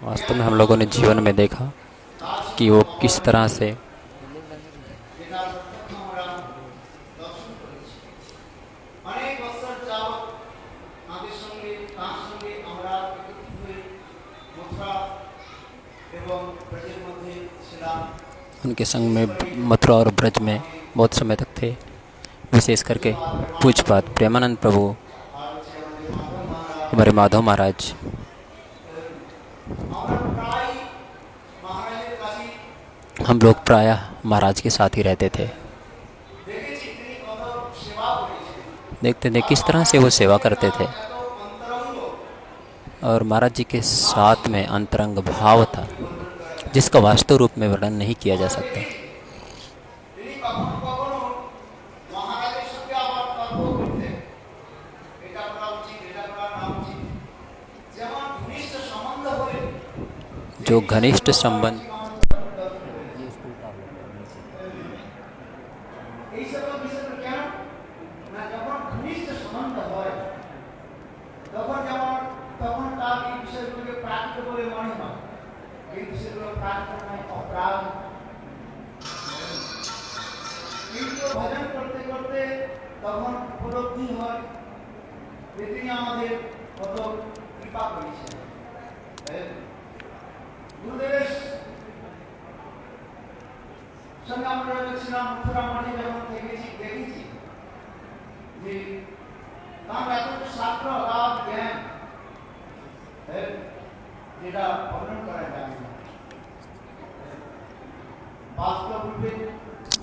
वास्तव में हम लोगों ने जीवन में देखा कि वो किस तरह से उनके संग में मथुरा और ब्रज में बहुत समय तक थे। विशेष करके पूज्यपाद प्रेमानंद प्रभु, हमारे माधव महाराज, हम लोग प्रायः महाराज के साथ ही रहते थे। देखते थे किस तरह से वो सेवा करते थे और महाराज जी के साथ में अंतरंग भाव था जिसका वास्तव रूप में वर्णन नहीं किया जा सकता। जो घनिष्ठ संबंध,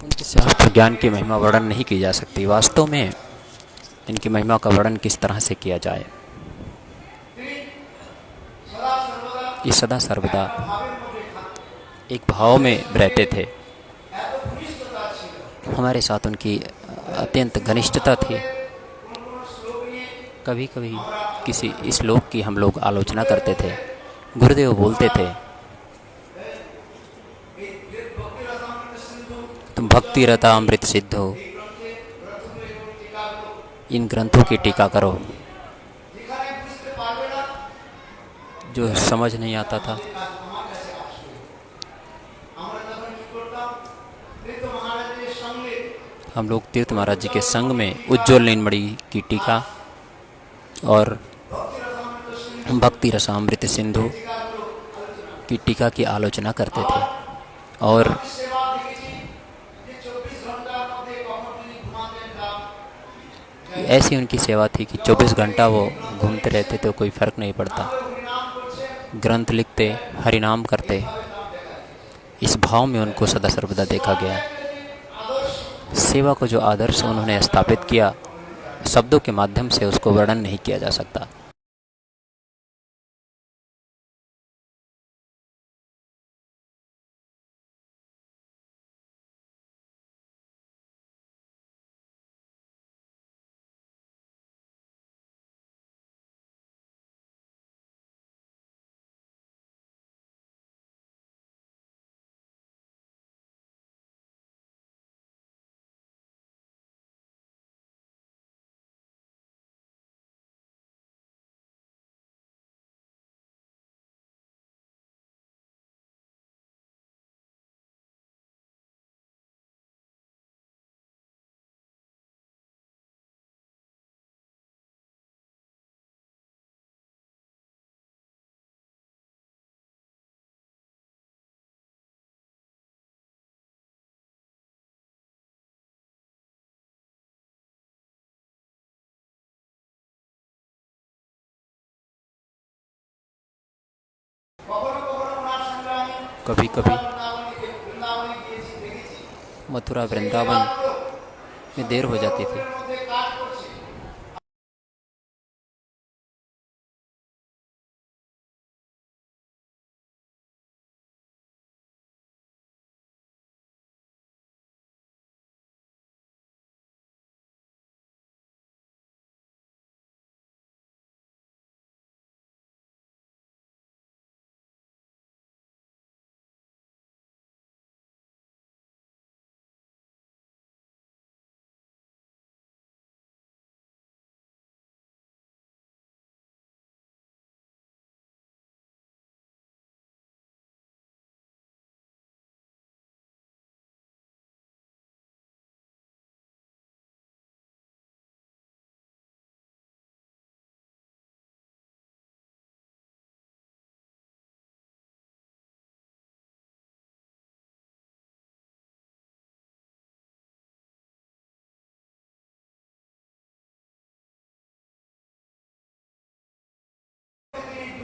उनके शास्त्र ज्ञान की महिमा वर्णन नहीं की जा सकती। वास्तव में इनकी महिमा का वर्णन किस तरह से किया जाए। ये सदा सर्वदा एक भाव में रहते थे। हमारे साथ उनकी अत्यंत घनिष्ठता थी। कभी कभी किसी श्लोक की हम लोग आलोचना करते थे। गुरुदेव बोलते थे, तुम भक्ति रता अमृत सिद्ध हो, इन ग्रंथों की टीका करो। जो समझ नहीं आता था, हम लोग तीर्थ महाराज जी के संग में उज्ज्वल नीलमणि की टीका और भक्ति रसामृत सिंधु की टीका की आलोचना करते थे। और ऐसी उनकी सेवा थी कि 24 घंटा वो घूमते रहते तो कोई फर्क नहीं पड़ता। ग्रंथ लिखते, हरिनाम करते, इस भाव में उनको सदा सर्वदा देखा गया। सेवा को जो आदर्श उन्होंने स्थापित किया, शब्दों के माध्यम से उसको वर्णन नहीं किया जा सकता। कभी कभी मथुरा वृंदावन में देर हो जाती थी।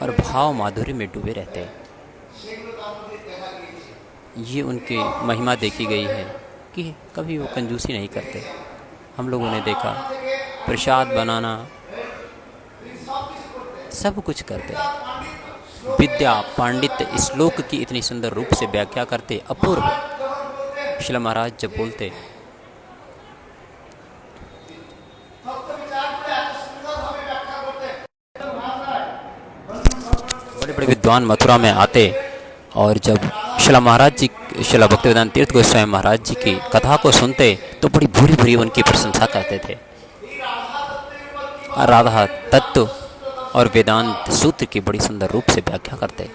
और भाव माधुर्य में डूबे रहते। ये उनकी महिमा देखी गई है कि कभी वो कंजूसी नहीं करते। हम लोगों ने देखा प्रसाद बनाना सब कुछ करते। विद्या पांडित्य श्लोक की इतनी सुंदर रूप से व्याख्या करते, अपूर्व। शिला महाराज जब बोलते, बड़े बड़े विद्वान मथुरा में आते और जब शिला महाराज जी, शिला भक्तिवेदांत तीर्थ गोस्वामी महाराज जी की कथा को सुनते तो बड़ी भूरी भूरी उनकी प्रशंसा करते थे। राधा तत्व और वेदांत सूत्र की बड़ी सुंदर रूप से व्याख्या करते।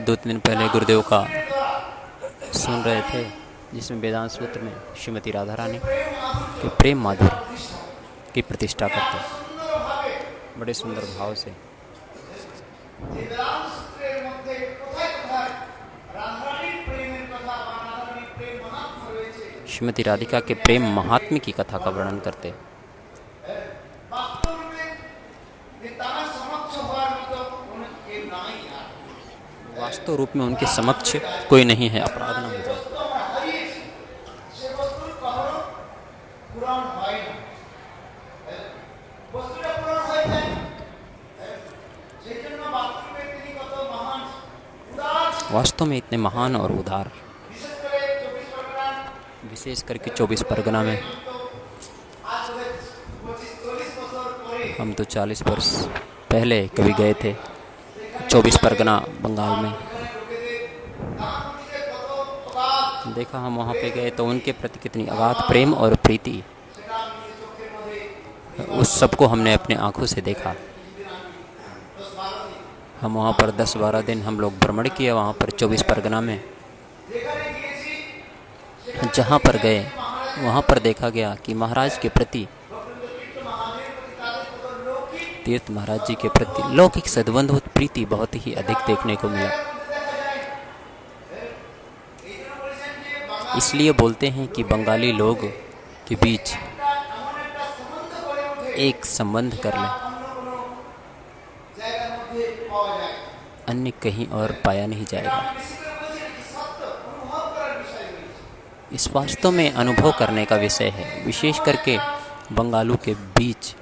2-3 दिन पहले गुरुदेव का सुन रहे थे, जिसमें वेदांत सूत्र में श्रीमती राधा रानी के प्रेम माधुर्य की प्रतिष्ठा करते बड़े सुंदर भाव से। श्रीमती राधिका के प्रेम महात्म्य की कथा का वर्णन करते। वास्तव रूप में उनके समक्ष कोई नहीं है, अपराध न हो जाए। वास्तव में इतने महान और उदार, विशेष करके 24 परगना में। हम तो 40 वर्ष पहले कभी गए थे 24 परगना बंगाल में। देखा, हम वहाँ पे गए तो उनके प्रति कितनी अगाध प्रेम और प्रीति, उस सबको हमने अपने आँखों से देखा। हम वहाँ पर 10-12 दिन हम लोग भ्रमण किए वहाँ पर 24 परगना में। जहाँ पर गए वहाँ पर देखा गया कि महाराज के प्रति, तीर्थ महाराज जी के प्रति लौकिक सद्बंधु प्रीति बहुत ही अधिक देखने को मिला। इसलिए बोलते हैं कि बंगाली लोग के बीच एक संबंध कर लें, अन्य कहीं और पाया नहीं जाएगा। इस वास्तव में अनुभव करने का विषय है, विशेष करके बंगालों के बीच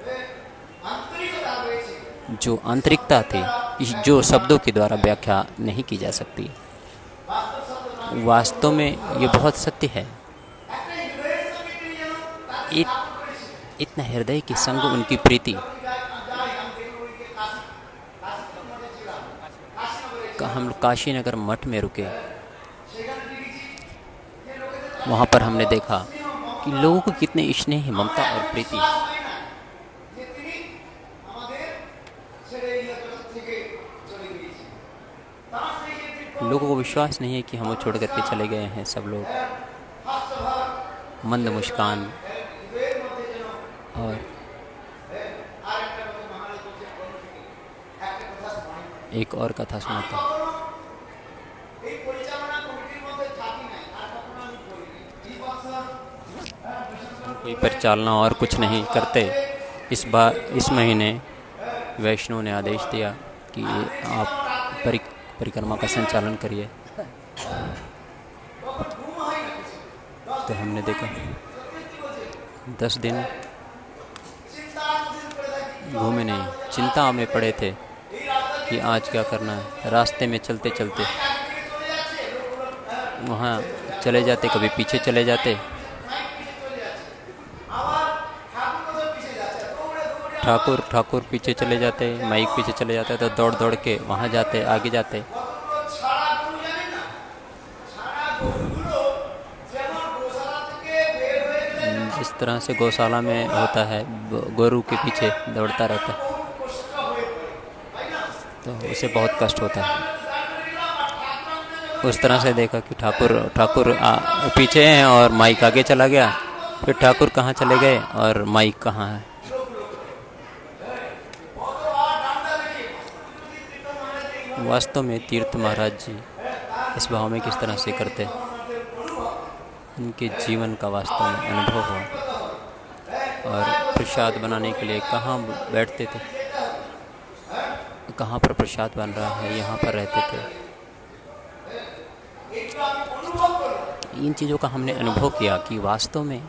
जो आंतरिकता थी, जो शब्दों के द्वारा व्याख्या नहीं की जा सकती। वास्तव में ये बहुत सत्य है। इतना हृदय के संग उनकी प्रीति। हम काशी नगर मठ में रुके, वहाँ पर हमने देखा कि लोगों को कितने स्नेह, ममता और प्रीति। लोगों को विश्वास नहीं है कि हम छोड़ करके चले गए हैं। सब लोग मंद मुस्कान। और एक और कथा सुनाता हूँ। कोई परिचालना और कुछ नहीं करते। इस महीने वैष्णव ने आदेश दिया कि आप परिक्रमा का संचालन करिए। तो हमने देखा 10 दिन घूमे नहीं, चिंता में पड़े थे कि आज क्या करना है। रास्ते में चलते चलते वहाँ चले जाते, कभी पीछे चले जाते। ठाकुर पीछे चले जाते, माइक पीछे चले जाते, तो दौड़ दौड़ के वहाँ जाते, आगे जाते। जिस तरह से गौशाला में होता है, गोरू के पीछे दौड़ता रहता है, तो उसे बहुत कष्ट होता है। उस तरह से देखा कि ठाकुर पीछे हैं और माइक आगे चला गया। फिर ठाकुर कहाँ चले गए और माइक कहाँ है। वास्तव में तीर्थ महाराज जी इस भाव में किस तरह से करते, उनके जीवन का वास्तव में अनुभव हुआ। और प्रसाद बनाने के लिए कहाँ बैठते थे, कहाँ पर प्रसाद बन रहा है, यहाँ पर रहते थे। इन चीज़ों का हमने अनुभव किया कि वास्तव में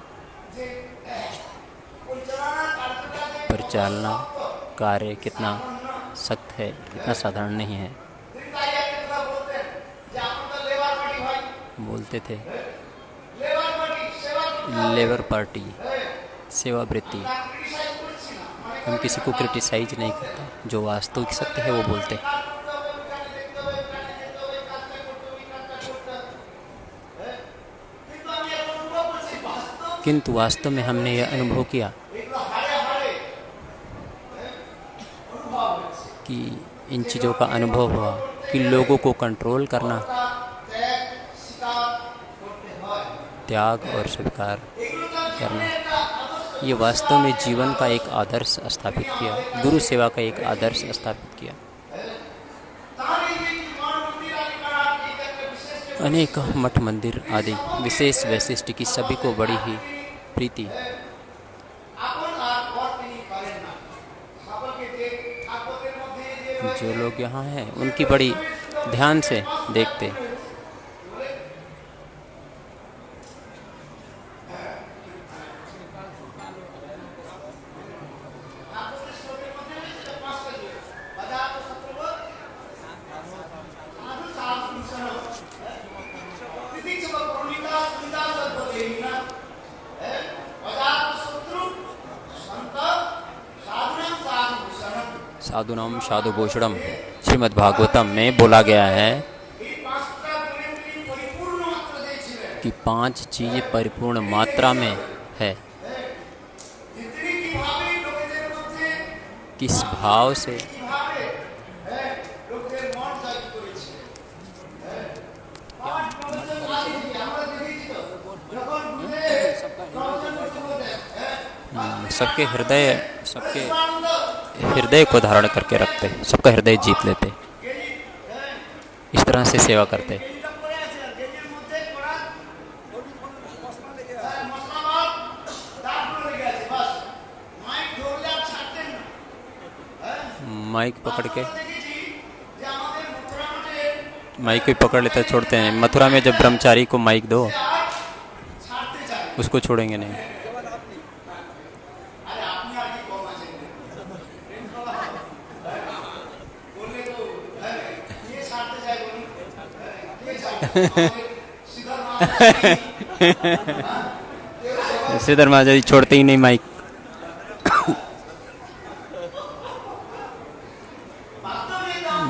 परिचालना कार्य कितना सख्त है, इतना साधारण नहीं है। बोलते थे लेबर पार्टी, सेवावृत्ति। हम किसी को क्रिटिसाइज नहीं करते, जो वास्तविक सत्य है वो बोलते। किंतु वास्तव में हमने यह अनुभव किया कि इन चीज़ों का अनुभव हुआ कि लोगों को कंट्रोल करना, त्याग और स्वीकार करना, ये वास्तव में जीवन का एक आदर्श स्थापित किया, गुरु सेवा का एक आदर्श स्थापित किया। अनेक मठ मंदिर आदि विशेष वैशिष्ट की सभी को बड़ी ही प्रीति। जो लोग यहाँ हैं उनकी बड़ी ध्यान से देखते। साधुनाम साधुभूषणम श्रीमद् भागवतम में बोला गया है कि 5 चीज़ परिपूर्ण मात्रा में है। किस भाव से सबके हृदय को धारण करके रखते, सबका हृदय जीत लेते, इस तरह से सेवा करते। माइक पकड़ के माइक को पकड़ लेते, छोड़ते हैं। मथुरा में जब ब्रह्मचारी को माइक दो, उसको छोड़ेंगे नहीं। श्रीधर महाराज जी छोड़ते ही नहीं माइक।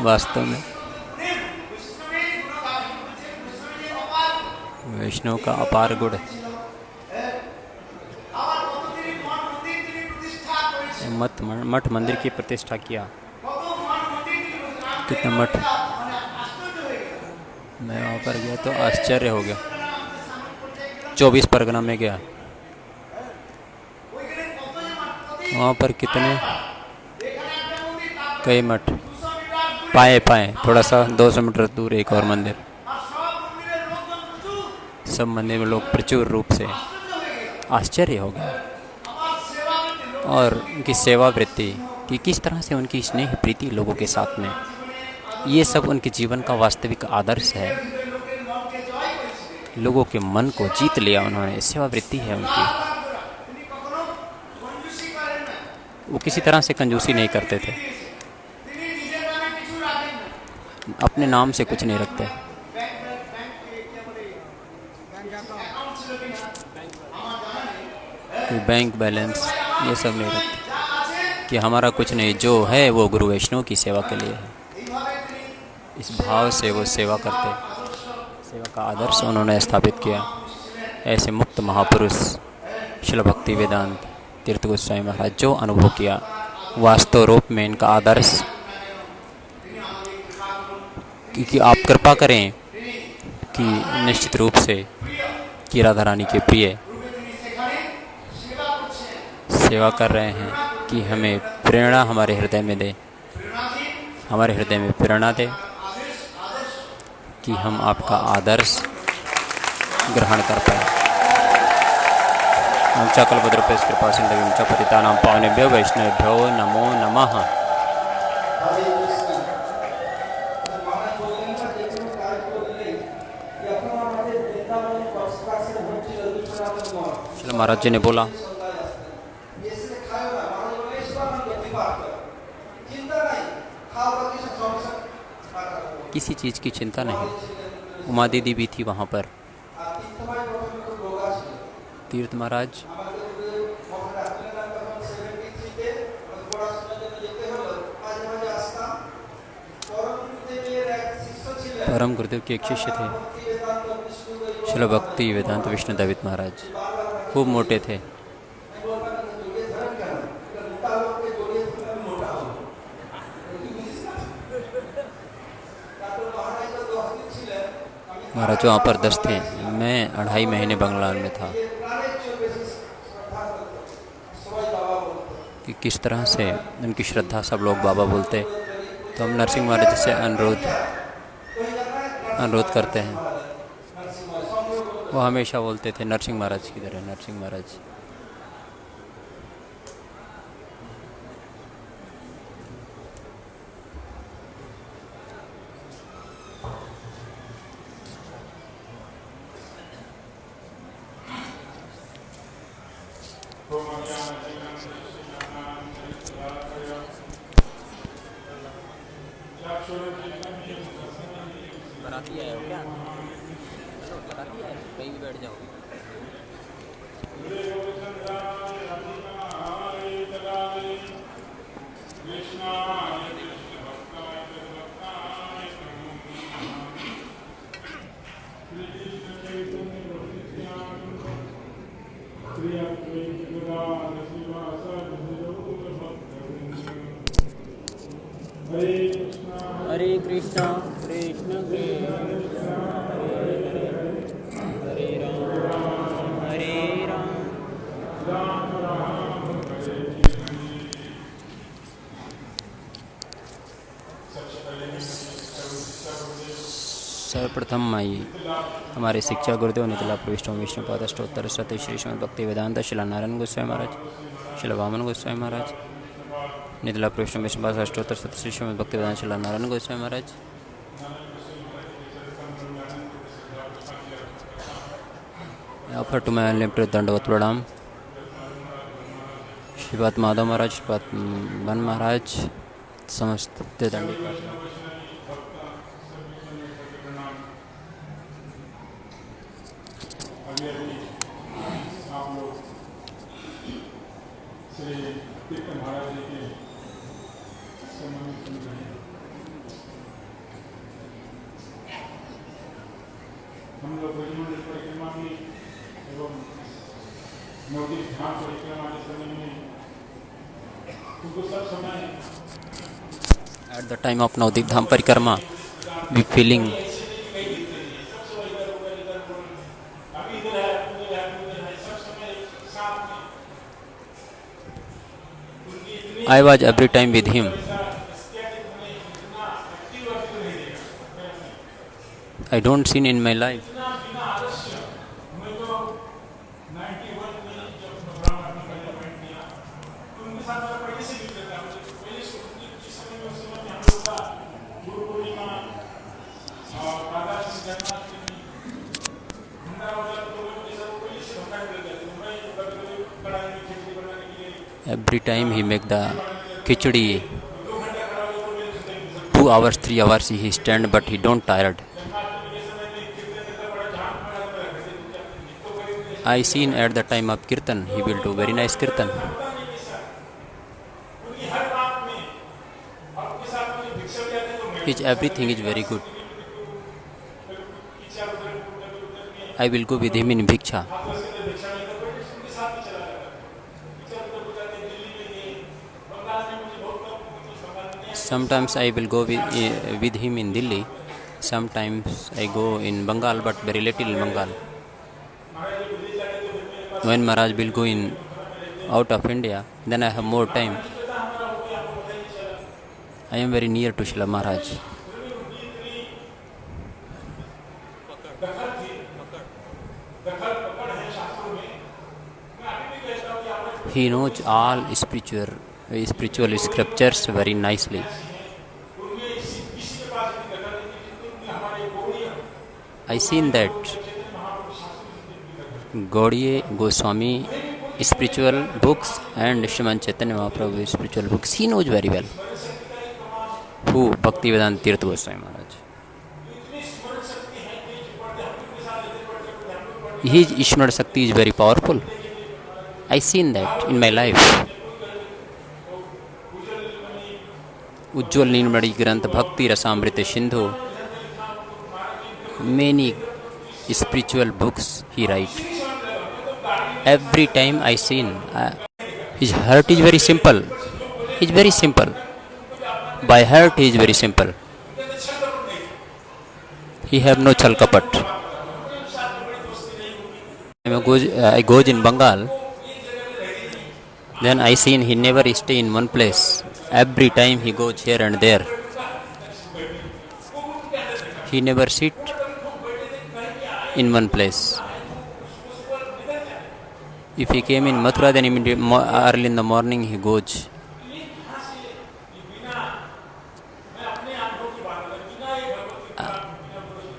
वास्तव में वैष्णव का अपार गुण है। मठ मंदिर की प्रतिष्ठा किया। कितने मठ, मैं वहाँ पर गया तो आश्चर्य हो गया। 24 परगना में गया, वहाँ पर कितने कई मठ पाए थोड़ा सा 200 मीटर दूर एक और मंदिर। सब मंदिर में लोग प्रचुर रूप से, आश्चर्य हो गया। और उनकी सेवा वृत्ति कि किस तरह से उनकी स्नेह प्रीति लोगों के साथ में, ये सब उनके जीवन का वास्तविक आदर्श है। लोगों के मन को जीत लिया उन्होंने, सेवा वृत्ति है उनकी। वो किसी तरह से कंजूसी नहीं करते थे, अपने नाम से कुछ नहीं रखते। कोई बैंक बैलेंस ये सब नहीं रखते कि हमारा कुछ नहीं, जो है वो गुरु वैष्णव की सेवा के लिए है। इस भाव से वो सेवा करते, सेवा का आदर्श उन्होंने स्थापित किया। ऐसे मुक्त महापुरुष श्रील भक्ति वेदांत तीर्थ गोस्वामी महाराज जो अनुभव किया, वास्तव रूप में इनका आदर्श, क्योंकि आप कृपा करें कि निश्चित रूप से कि राधा रानी के प्रिय सेवा कर रहे हैं, कि हमें प्रेरणा हमारे हृदय में दे, हमारे हृदय में प्रेरणा दे कि हम आपका आदर्श ग्रहण कर पाए। वाञ्छाकल्पतरुभ्यश्च कृपा सिन्धुभ्यो च पतितानां पावनेभ्यो वैष्णवेभ्यो नमो नमः। चलो महाराज जी ने बोला, किसी चीज़ की चिंता नहीं। उमा दीदी भी थी वहाँ पर। तीर्थ महाराज परम गुरुदेव के एक शिष्य थे, शिल भक्ति वेदांत विष्णुदेवित महाराज। खूब मोटे थे। महाराज वहाँ पर 10 थे। मैं 2.5 महीने बंगलार में था। कि किस तरह से उनकी श्रद्धा सब लोग बाबा बोलते, तो हम नरसिंह महाराज से अनुरोध करते हैं। वो हमेशा बोलते थे नरसिंह महाराज की तरह, नरसिंह महाराज। बराती आए हो क्या? हेलो, बराती आए, कहीं भी बैठ जाओ। हरे कृष्णा कृष्ण कृष्ण हरे राम हरे राम। सर्वप्रथम आइए हमारे शिक्षा गुरुदेव नितला प्रविष्ट विष्णुपाद अष्टोत्तर सत्य श्री श्रीमद् भक्ति वेदांत शिला नारायण गोस्वामी महाराज, शिला वामन गोस्वामी महाराज, नितला प्रविष्ट विष्णुपाद अष्टोत्तर सत्य श्री श्रीमद् भक्ति वेदांत शिला नारायण गोस्वामी महाराज। ऑफर टू माय अनलिमिटेड दंडवत प्रणाम। श्रीपाद माधव महाराज, श्रीपाद वन महाराज, समस्त दंडित। हम लोग परिक्रमा की एवं नवदीप धाम परिक्रमा के समय में उनको सब समय At the time of Navdeep Dham Parikrama, we feeling I was every time with him. I don't seen in my life. Every time he make the khichdi, 2 hours, 3 hours he stand, but he don't tired. I seen at the time of kirtan, he will do very nice kirtan. His everything is very good. I will go with him in Bhiksha. Sometimes I will go with him in Delhi. Sometimes I go in Bengal, but very little in Bengal. When Maharaj will go in out of India, then I have more time. I am very near to Srila Maharaj. He knows all spiritual scriptures very nicely. I seen that Gaudiya Goswami spiritual books and Srimad Chaitanya Mahaprabhu spiritual books. He knows very well. Who? Bhaktivedanta Tirtha Goswami Maharaj. His Ishwar Shakti is very powerful. I seen that in my life. Ujjwal Nilmani Granth Bhakti Rasamrita Sindhu. Many spiritual books he write. Every time I seen, his heart is very simple. He's very simple. By heart he is very simple. He have no chal kapat. I goes in Bengal. Then I seen he never stay in one place. Every time he goes here and there. He never sit in one place. If he came in Mathura, then immediately early in the morning he goes.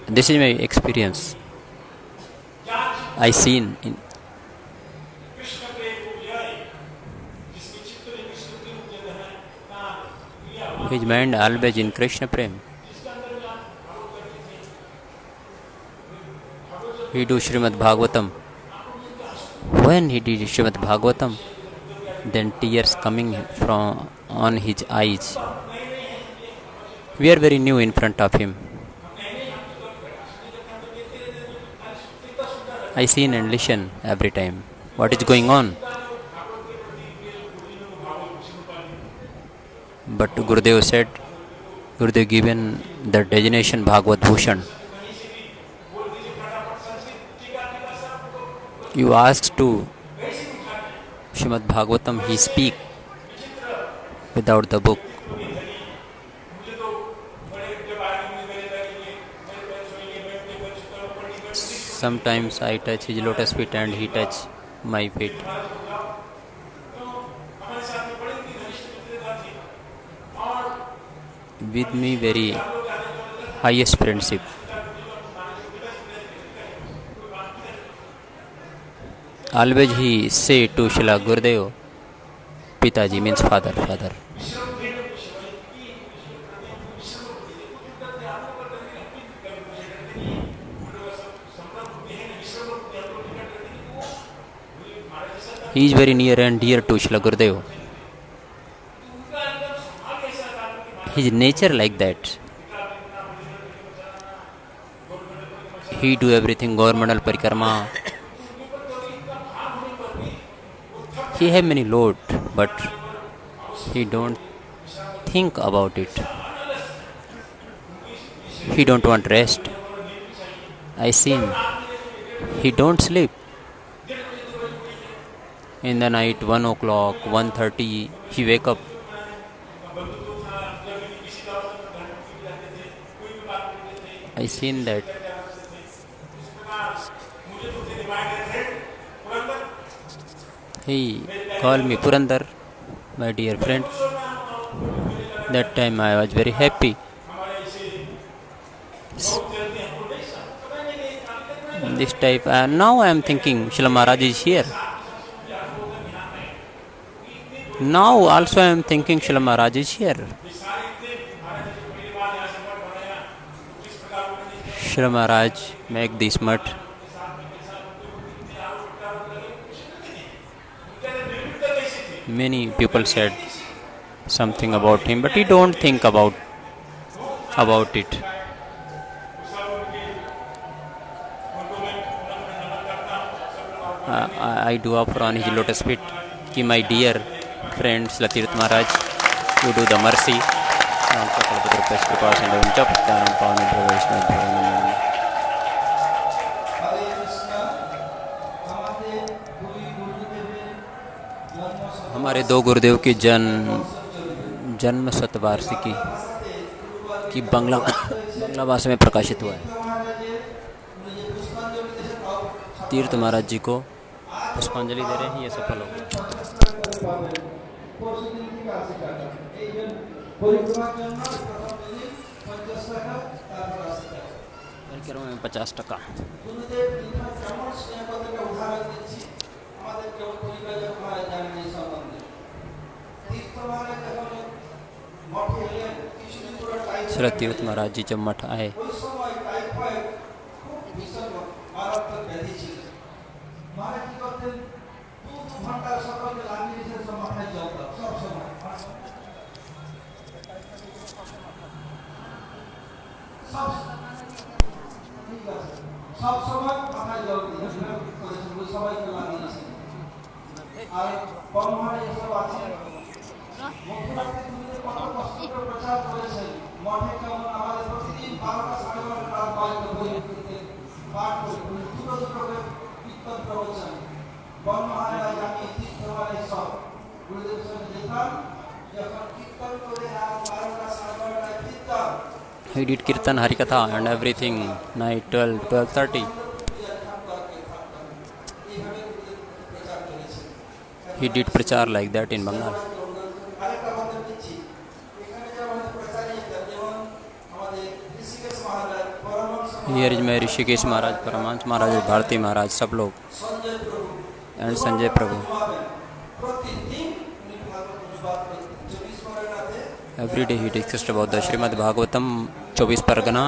This is my experience. I seen in his mind always in Krishna Prem. He do Srimad Bhagavatam. When he did Srimad Bhagavatam, then tears coming from on his eyes. We are very new in front of him. I seen and listen every time. What is going on? But Gurudev said, Gurudev given the designation Bhagavad Bhushan. You ask to Srimad Bhagavatam, he speak without the book. Sometimes I touch his lotus feet and he touch my feet. With me very highest friendship. Always he say to Srila Gurudev, Pitaji means father. He is very near and dear to Srila Gurudev. His nature like that. He do everything governmental parikrama. He have many load, but he don't think about it. He don't want rest. I seen he don't sleep. In the night 1 o'clock, 1:30, he wake up. I seen that. He called me Purandar, my dear friend. That time I was very happy. This type, now I am thinking Srila Maharaj is here. Now also I am thinking Srila Maharaj is here. Srila Maharaj make this mutt. Many people said something about him, but he don't think about it. I do offer on his lotus feet. Ki my dear friend Srila Tirtha Maharaj, you do the mercy. हमारे दो गुरुदेव की जन्म शतवार्षिकी की बांग्ला भाषा में प्रकाशित हुआ है. तीर्थ महाराज जी को पुष्पांजलि दे रहे हैं, ये सफल हो. পাবেন পরশুদিন থেকে 80 টাকা এই জন্য পরিক্রমার জন্য প্রথম দিন 50 টাকা তারপর 80 টাকা परिक्रमा में 50 टका। গুরুদেব নির্ভর কেমন স্নেহপদের উদাহরণ দিচ্ছি আমাদের কেউ পরিবারের হয় জানেন এই সম্বন্ধে তীর্থ মহারাজ যখন মঠে এলেন কিছুদিন পুরো श्री तीर्थ महाराज जी जब मठ आए ওই সময় টাইফয়েড খুব ভীষণ মারাত্মক ব্যাধি ছিল মহারাজ কি করতেন 2 ঘন্টা সকালে লাগিয়ে এসে মাথায় জল দাও সব সময় সব ঠিক আছে সব সময় মাথায় জল দিয়ে করেছেন ওই সবাইকে লাগিয়েছেন আর পরমহারে এসব আছে মথুরাতে তুমি কত কষ্ট করে প্রচার করেছেন মঠে কেমন আমাদের প্রতিদিন 12টা 12:30 রাত পর্যন্ত বই পড়তে পাঠ করে দুটো করে কীর্তন প্রবচন পরমহারে আমি তীর্থমালে সব গুরুদেব সঙ্গে যেতাম যখন কীর্তন করে রাত 12টা 12:30 কীর্তন he did kirtan harikatha and everything night 12:30 he did prachar like that in Bengal. Here is my Rishikesh Maharaj, Paramahansa Maharaj, Bharati Maharaj, सब लोग and Sanjay Prabhu. Every day he discussed about the Srimad Bhagavatam 24 Pargana.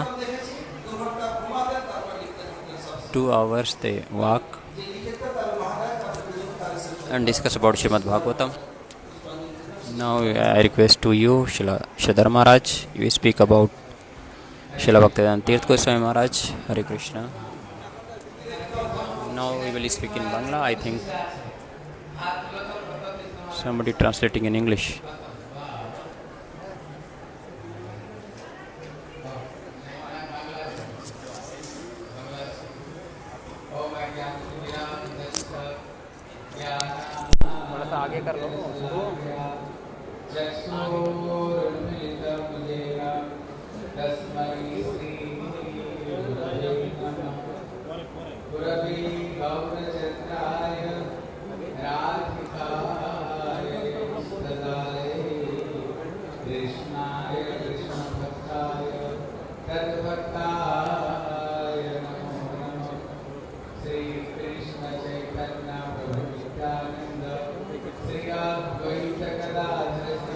2 hours they walk and discuss about Srimad Bhagavatam. Now I request to you, Shridhar Maharaj, you speak about Srila Bhaktivedanta Tirth Goswami Maharaj. Hare Krishna. Now we will speak in Bangla. I think somebody translating in English. थोड़ा सा आगे कर लो Shri